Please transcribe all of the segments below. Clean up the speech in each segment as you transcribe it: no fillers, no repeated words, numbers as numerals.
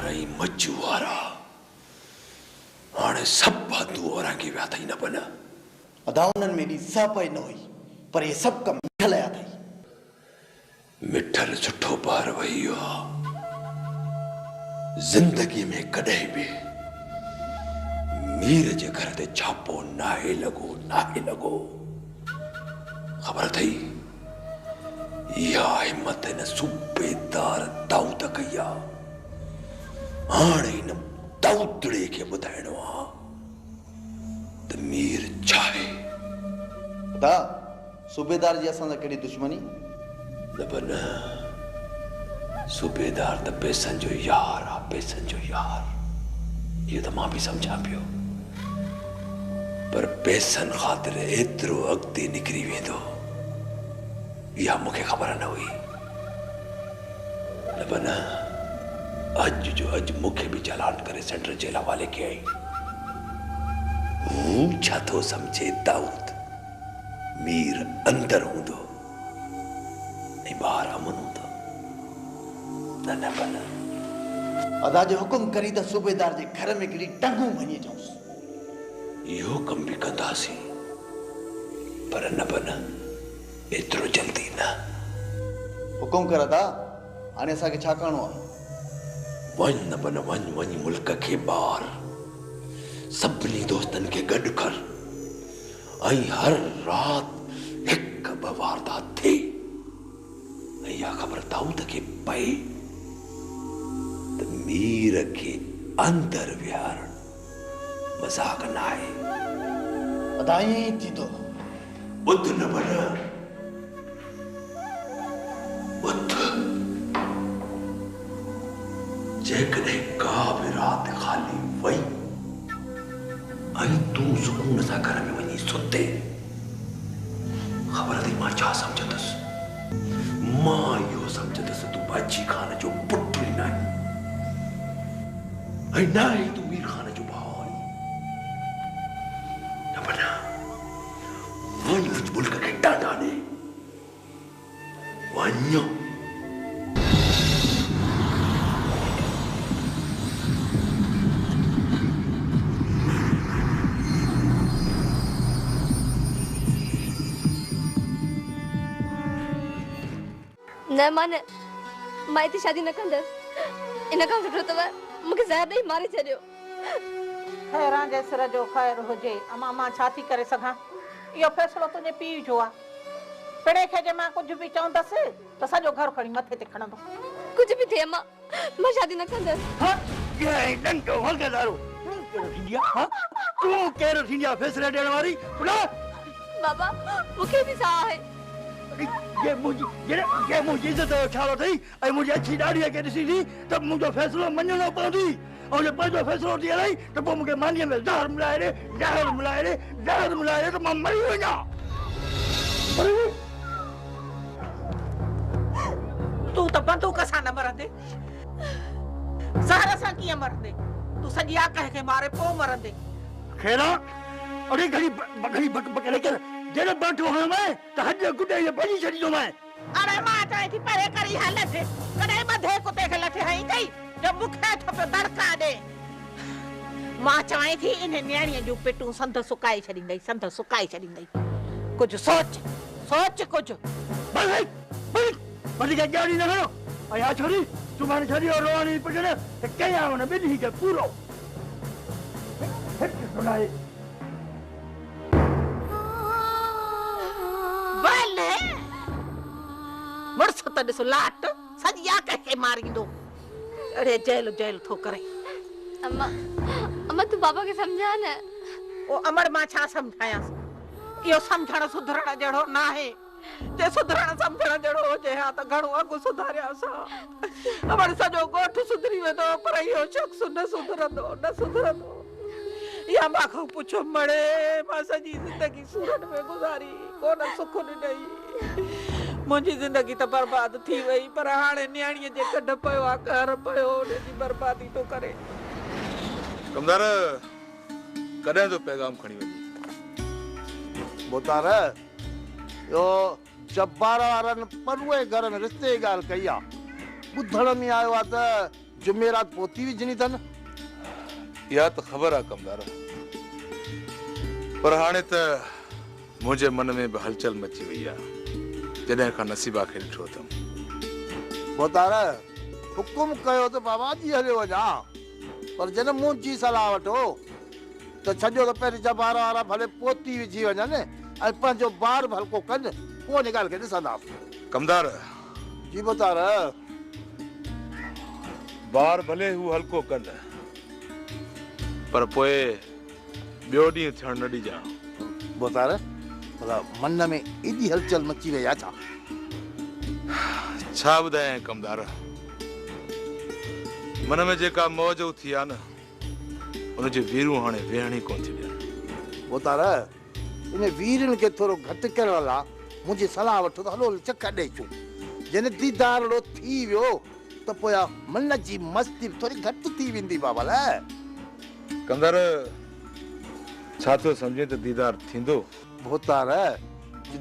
रही मचुआरा हाणे सब बातू औरा की व्या थई न बना अदाउनन में दी सपाई न हुई पर ये सब कम मिठल आया थई मिठल सुठो पार वही हो जिंदगी में कदे भी मीर जे घर ते छापो नाहे लगो खबर थई या हिम्मत न सूबेदार दाऊद कया हाणे न दाऊदड़े के बुधाइणो आ त मीर चाहे दा सूबेदार जी असां केड़ी दुश्मनी न बन सूबेदार त पैसन जो यार आ पैसन जो यार ये तो मां भी समझा पियो पर पैसन खातिर एतिरो अॻिते निकिरी वेंदो या मूंखे ख़बर न हुई न बन अॼु जो अॼु मूंखे बि चालान करे सेंट्रल जेल हवाले कई आई हूं छा थो सम्झे दाऊद मीर अंदर हूंदो ऐं ॿाहिरि अमन हूंदो न बन अदा जो हुकुम करी त सूबेदार जे घर में गिरी टंगू वञी जाऊंस इहो कम भी कंदासीं पर न बन एतिरो जल्दी न हुकुम कर अदा हाणे असांखे छा करणो आहे वञ न बन वञ मुल्क खे ॿाहिरि सभिनी दोस्तनि खे गॾु कर ऐं हर राति हिकु ॿ वारदात थिए ऐं इहा ख़बर दाऊद खे पए त मीर खे अंदरि विहारणु मज़ाक न आहे अदा ईअं ई थींदो ॿुध न बन ॿुध जेकॾहिं का बि राति खाली वई ऐं तूं सुकून सां घर में वञी सुते ख़बर अथई मां छा सम्झंदुसि मां इहो सम्झंदुसि तूं बाची खान जो पुटु ई न आहीं ऐं न आहे तूं मीर खान जो भाउ आहीं न बना वञ मुंहिंजे मुल्क खे टाटा ॾे वञो न मां हिते शादी न कंदसि इन खां सुठो अथव मूंखे ज़हर ॾेई मारे छॾियो खैरां जे सिर जो ख़ैर हुजे अमा मां छा थी करे सघां इहो फ़ैसिलो तुंहिंजे पीउ जो आहे पिणे खे जे मां कुझु बि चवंदसि त सॼो घर खणी मथे ते खणंदो कुझु बि थिए मां शादी न कंदसि ये डंडो हलदारो तूं कहिड़ो थींदी आहे फ़ैसिला ॾियण वारी बाबा मूंखे बि साह आहे ये मुझे इज्जत जो छालो थई ऐं मुझे अच्छी ॾाढी के ॾिसींदी त मुंहिंजो फ़ैसिलो मञणो पवंदी ऐं जे पंहिंजो फ़ैसिलो थी हलाई त पोइ मूंखे मानीअ में ज़हर मिलाए ॾे त मां मरी वञा तूं त बंदूक सां न मरंदे ज़हर सां कीअं मरंदे तूं सॼी आकाश खे मारे पोइ मरंदे खेरा अरे घड़ी बकरे कर जेड़े बैठो हां मैं त हज गुडे ये भजी छडी दो मैं अरे मां चई थी परे करी हालत कॾहिं ॿधे कुते खे लथे हई अथई जो मूंखे थो दड़का ॾे मां चवां थी इन नियाणीअ जूं पेटूं संद सुकाए छॾींदई कुझु सोच कुझु बड़ी गाड़ी न करो आ छोरी तुम्हारी छोरी और रोनी पकड़े त कया हुन बिनी के पूरो हिट सुनाए भले मुड़स त ॾिस लाट सॼी आकाश खे मारींदो अरे जेल थो करे अम्मा तूं बाबा खे सम्झा न ओ अमर मां छा सम्झायांसि इहो सम्झण सुधरण जहिड़ो न आहे जे सुधरण सम्झण जहिड़ो हुजे हा त घणो अॻु सुधारियासीं अमर सॼो ॻोठ सुधरी वेंदो पर इहो शख़्स न सुधरंदो या मां खां पुछो मड़े मां सॼी ज़िंदगी सूरत में गुज़ारी कोन सुख ॾिनई मुंहिंजी ज़िंदगी त बर्बाद थी वई पर हाणे नियाणीअ जे कढ पियो आहे कहर पियो उनजी बर्बादी थो करे कमदार कॾहिं तो पैगाम खणी वञी मोतार यो जब्बार वारनि परुए घर में रिश्ते जी ॻाल्हि कई आहे ॿुधण में आयो आहे त जुमेरात पोती विझणी अथनि। इहा त ख़बर आहे कमदार, पर हाणे त मुंहिंजे मन में बि हलचल मची वई आहे जॾहिं खां नसीबा खे ॾिठो अथमि। बोतार हुकुम कयो त बाबा जी हलियो वञा, पर जॾहिं मुंहिंजी सलाह वठो त छॾियो त पहिरीं जबार वारा भले पोती विझी वञनि ऐं पंहिंजो ॿार बि हल्को कनि, पोइ हिन ॻाल्हि खे ॾिसंदासीं। कमदार जी बोतार, ॿार भले हू हल्को कनि, पर पोइ ॿियो ॾींहुं थियण न ॾिजां। बोतार भला मन में एॾी हलचल मची वई आहे छा ॿुधायां कमदार, मन में जेका मौज थी आहे न उनजी वीरूं हाणे वेहण ई कोन थी ॾियनि। बोतार इन वीरनि खे थोरो घटि करण लाइ मुंहिंजी सलाह वठो त हलो चकर ॾेई अचूं। जॾहिं दीदार अहिड़ो थी वियो त पोइ मन जी मस्ती थोरी घटि थी वेंदी बाबा लाइ। कमदार छा थो सम्झे त दीदार थींदो? बोतार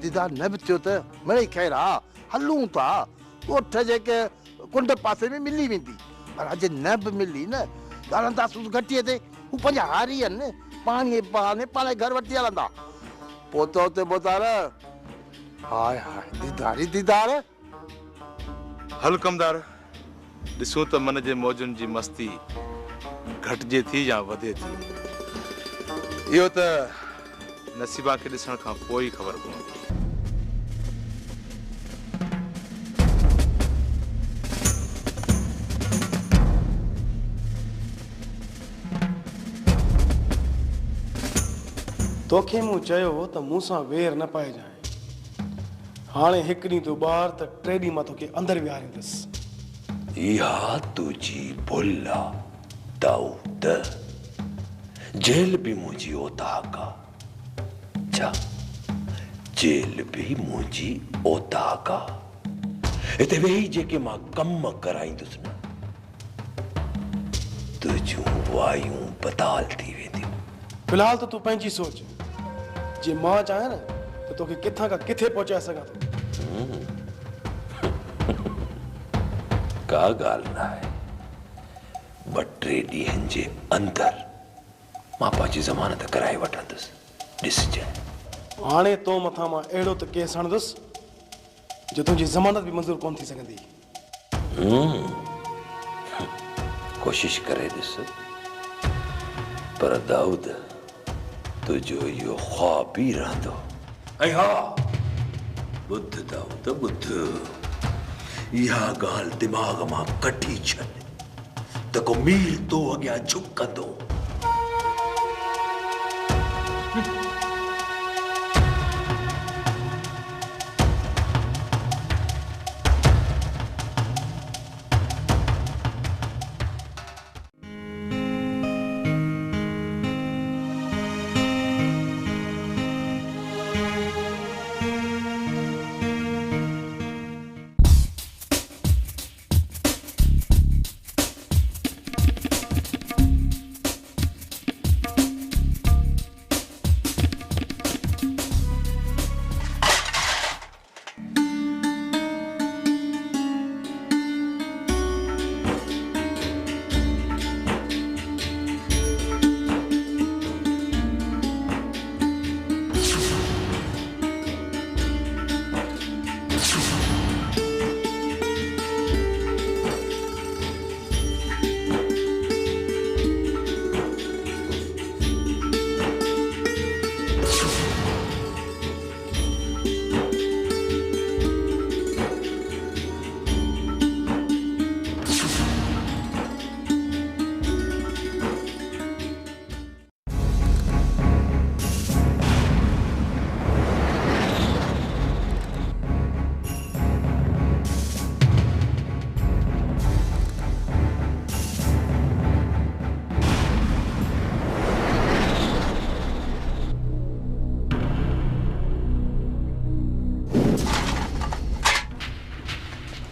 दीदार न बि थियो त मिड़ई ख़ैर आहे, हलूं था ॻोठ जेके कुंड पासे में मिली वेंदी, पर अॼु न बि मिली न ॻाल्हाईंदा घटीअ ते हू पंहिंजा हारी आहिनि, पाणीअ बहाने पाण घर वठी हलंदा पोइ त उते बोतार हाय हाय दीदार ई दीदार। हल कमदार ॾिसूं त मन जे मौजुनि जी मस्ती घटिजे थी या वधे थी, इहो त नसीबा खे ॾिसण खां पोइ ई ख़बर पवंदी। तोखे मूं चयो त मूं सां वेर न पाइजांइ, हाणे हिकु ॾींहुं तूं ॿाहिरि त टे ॾींहं मां तोखे अंदरि विहारींदुसि। इहा तुझी भुल आहे दाऊद, जेल भी मुंहिंजी औताक आहे। छा जेल भी मुंहिंजी औताक आहे? हिते वेही जेके मां कम कराईंदुसि न तुझूं वायूं बदाल थी वेंदियूं। फिलहाल त तूं पंहिंजी सोच, जे मां चाहियां न त तोखे किथां खां किथे पहुचाए सघां थो। का ॻाल्हि न आहे, ॿ टे ॾींहंनि जे अंदरि मां पंहिंजी ज़मानत कराए वठंदुसि। ॾिसजांइ हाणे तो मथां मां अहिड़ो त केस हणंदुसि जो तुंहिंजी ज़मानत बि मंज़ूर कोन थी सघंदी। कोशिश करे ॾिस, पर दाऊद तुझो इहो ख्वाब ई रहंदो। ऐं हा ॿुध दाऊद ॿुध, इहा ॻाल्हि दिमाग़ मां कढी छॾ त को मीर तो अॻियां झुकंदो।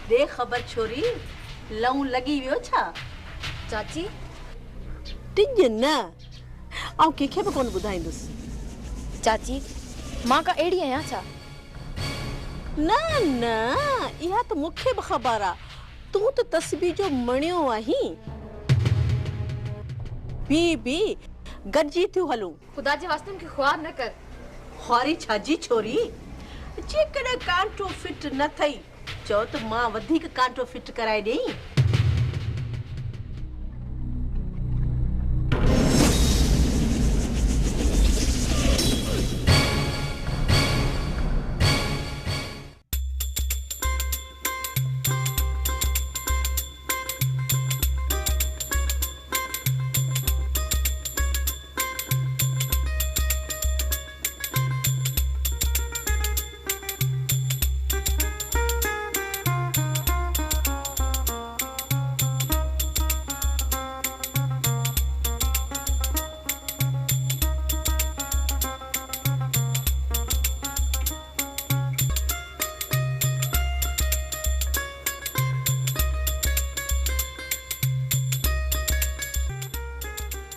दे खबर छोरी, लऊ लगी वियो छा? चाची टिज न आउं कंहिंखे बि कोन ॿुधाईंदुसि। चाची मां का अहिड़ी आहियां छा? न न इहा त मूंखे बि ख़बर आहे, तू तो तस्बी जो मणियो आही बी गजी थियो हलूं। खुदा जे वास्ते मूंखे ख्वाब न कर। हौरी छाजी छोरी जेकॾहिं कांटो फिट न थई चओ त मां वधीक कांटो फिट कराए ॾेई।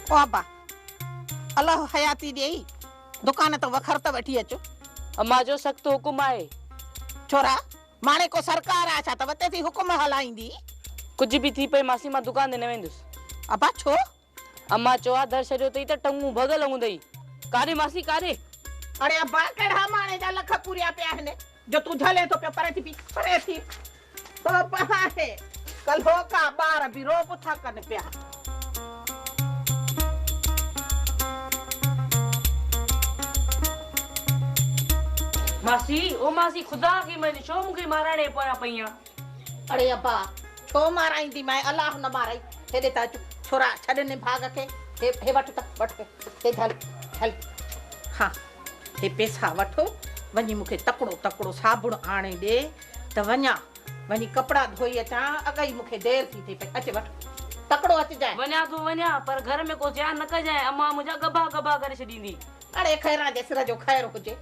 ओ अब्बा अल्लाह हयाती ॾेई दुकान तो वखर त वठी अचो। अम्मा जो सख्त हुकुम आहे। छोरा माने को सरकार आ छा त वते थी हुकुम हलाईंदी। कुछ भी थी पे मासी मां दुकान ते न वेंदुसि। अब्बा छो? अम्मा चोआ दर छॾियो अथई त टंगू भगल हूंदई। कारे मासी कारे। अरे अब्बा कहिड़ा माने जा लख पूरिया पिया आहिनि जो तू झले तो पिया परे थी तो पहाए कल हो का बार भी रोब था कन पिया। मासी ओ मासी खुदा की मैंने छो मुखे माराणे पोया पईया। अरे अब्बा छो माराईंदी मैं अल्लाह न माराई। हेदे ता छोरा छडने भाग के हे वठ हे हल हां हे पैसा वठो वनी मुखे तकड़ो साबुण आणे दे त वन्या वनी कपड़ा धोई अचा अगई मुखे देर थी पे अचे वठ तकड़ो अच जाए। वन्या पर घर में को ध्यान न कजाए। अम्मा मुजा गबा करे छडींदी। अरे खैरा जे सिर जो खैर हुजे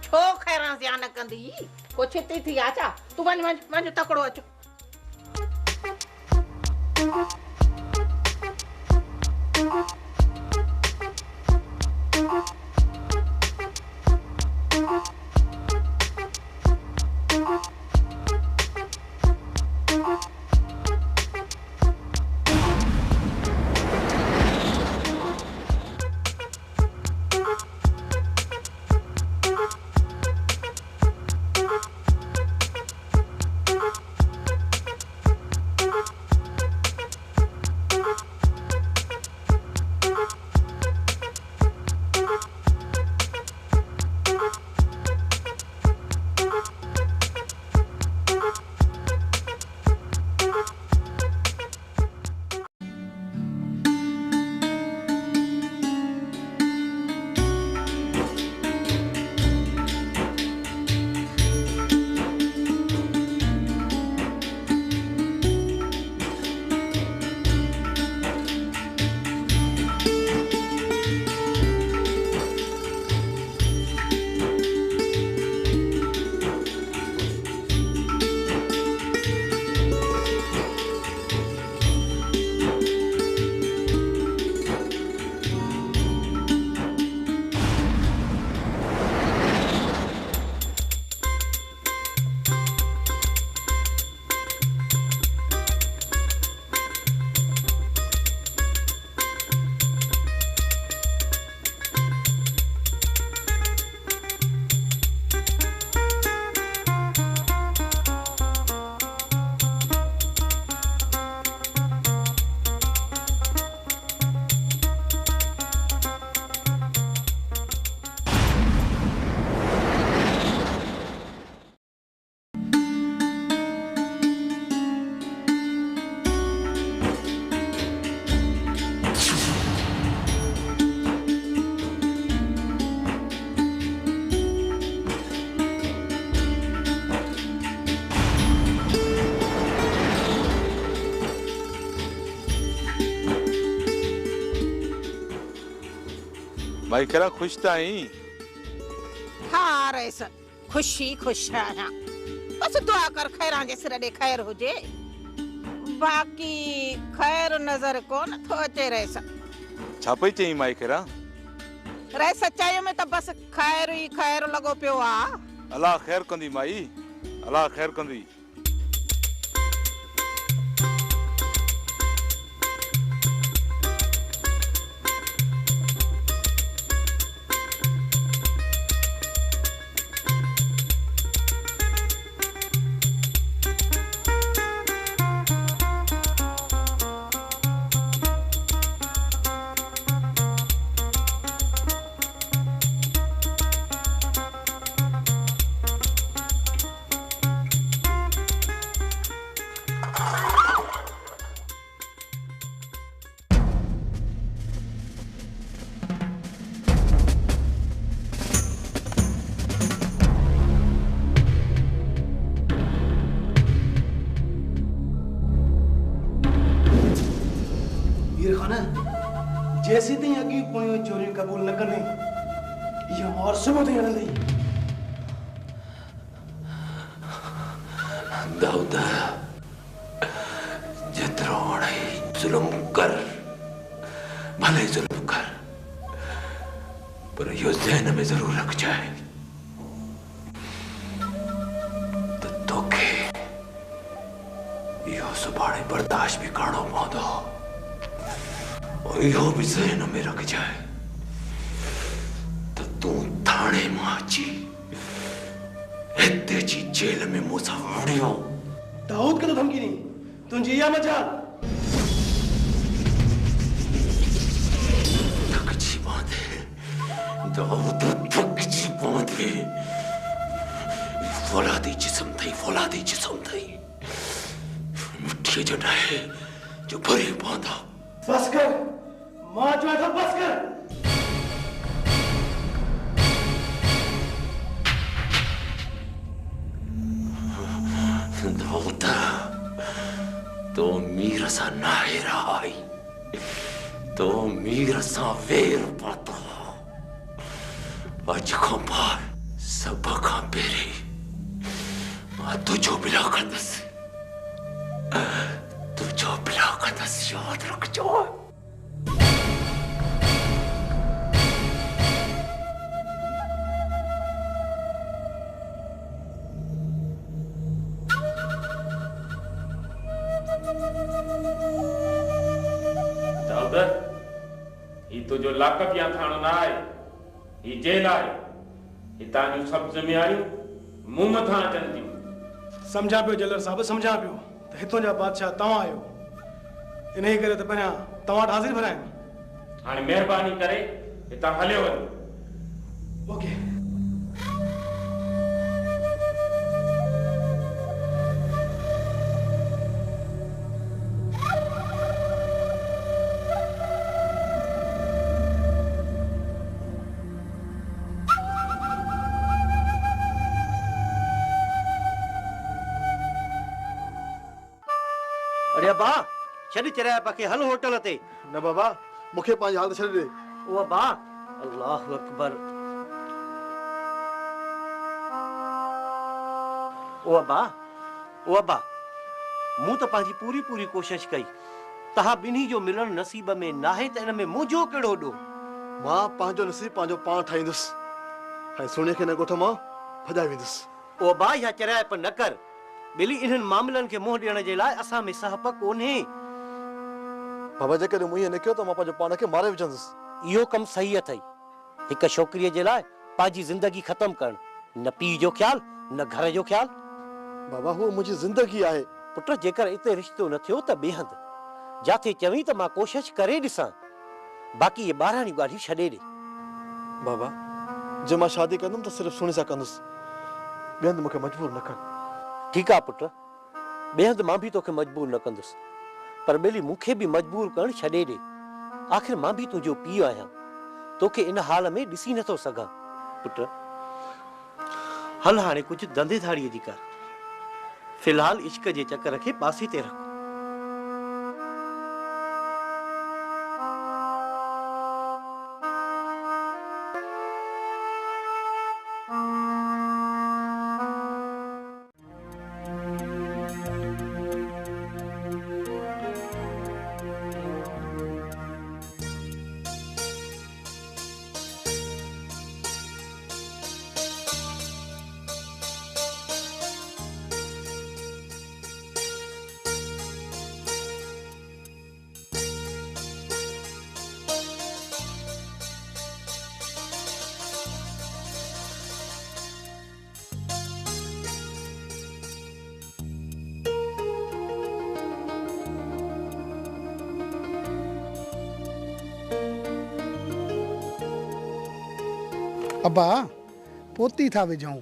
छो खैरा ध्यान न कंदी को छिती थी आचा तू वञ तकड़ो अच। भाई करा खुश था ही। हाँ रेस खुश आया बस दुआ कर खैरा जे सिर दे खैर हुजे बाकी खैर नजर कोन थो अचे रेस। छापई चई माई करा रेस सच्चाई में तो बस खैर ही खैर लगो पियो आ। अल्लाह खैर कंदी माई अल्लाह खैर कंदी। था न जैसी ती अगी पोयो चोरी कबूल न कंदे ये और सुबह ते हलंदी दाऊद जितरो वणे जुल्म कर भले जुल्म कर पर यो ज़हन में जरूर रख जाए तो तोखे यो सुभाणे बर्दाश्त भी करणो पवंदो और यो भी ज़हन में रख जाए तो तू थाने मां अची हिते जी जेल में मूंसां विढ़ियो दाऊद के तो धमकी नहीं तुझे या मचा थकजी बांधे दाऊद थकजी बांधे फौलादी जिस्म थई मिट्टी जड़ाए जो भरे बांधा बस कर मां जो है बस कर दाऊद तो मीर सा नाहिरा आई तो मीर सा वेर पाता अज खां बाद सब खां पेरे मां तुझो बिला कंदस याद रख जो तो जो लाकअप या थानो ना आए ही जेल आए ही ताजू सब जिम्मेवारियूं मुंह मथा अचन थियूं समझा पियो जलर साहब समझा पियो तो हितों जा बादशाह तव्हां आयो इन्हीं करे तो पहिरियां तव्हां हाजिर भराए हाणे मेहरबानी करे हितां हलियो वञो ओके अरे बा छॾ चरिया पाके हल होटल ते न बाबा मुखे पांच हाल छॾ दे ओ बा अल्लाह अकबर ओ बा मूं तो पांजी पूरी कोशिश कई तहां बिन्ही जो मिलन नसीब में नाहे त इन में मुंहिंजो कहिड़ो ॾो मां पंहिंजो नसीब पंहिंजो पाण ठाहींदुसि ऐं सोने खे न ॻोठ मां भॼाए वेंदुसि ओ बा इहा चराइप न कर बिली इन्हनि मामलनि खे मुंहुं ॾियण जे लाइ असां में सहप कोन्हे बाबा जेकॾहिं मूं ईअं न कयो त मां पंहिंजो पाण खे मारे विझंदुसि इहो कमु सही अथई हिक छोकिरीअ जे लाइ पंहिंजी ज़िंदगी ख़तम करणु न पीउ जो ख्याल न घर जो ख्याल बाबा हूअ मुंहिंजी ज़िंदगी आहे पुट जेकर इते रिश्तो न थियो त ॿिए हंधि जाथे चवीं त मां कोशिश करे ॾिसां बाक़ी इहे ॿारहां ॻाल्हियूं छॾे ॾे बाबा जे मां शादी कंदुमि त सिर्फ़ु सुहिणे सां कंदुसि ॿिए हंधि मूंखे मजबूर न कर ठीकु आहे पुट ॿिए हंधि मां बि तोखे मजबूर न कंदुसि पर ॿेली मूंखे बि मजबूर करणु छॾे ॾे आख़िर मां बि तुंहिंजो पीउ आहियां तोखे इन हाल में ॾिसी नथो सघां पुट हल हाणे कुझु धंधेधाड़ीअ जी कर फ़िलहाल इश्क जे चकर खे पासे ते रख अब्बा पोती था विझूं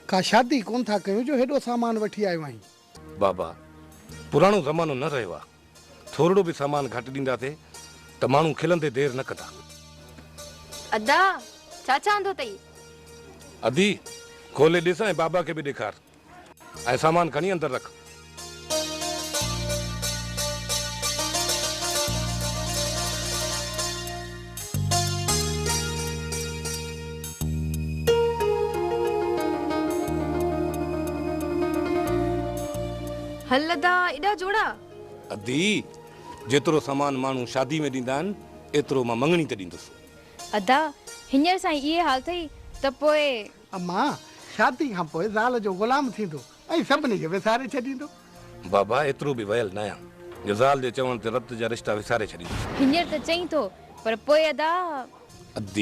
का शादी कोन था कयूं जो हेॾो सामान वठी आयो आहीं बाबा पुराणो ज़मानो न रहियो आहे थोरो बि सामान घटि ॾींदासीं त माण्हू खिलंदे देरि न कंदा अदा छा चांदो अथई अदी खोले ॾिस ऐं बाबा खे बि ॾेखार ऐं सामान खणी अंदरि रख हल अदा एॾा जोड़ा अदी जेतिरो सामान माण्हू शादी में ॾींदा आहिनि एतिरो मां मंगणी ते ॾींदुसि अदा हींअर सां इहे हाल अथई त पोइ अम्मा शादी खां पोइ ज़ाल जो ग़ुलाम थींदो ऐं सभिनी खे विसारे छॾींदो। बाबा एतिरो बि वयल न आहियां जो ज़ाल जे चवण ते रत जा रिश्ता विसारे छॾींदुसि। हींअर त चई थो पर पोइ अदा अदी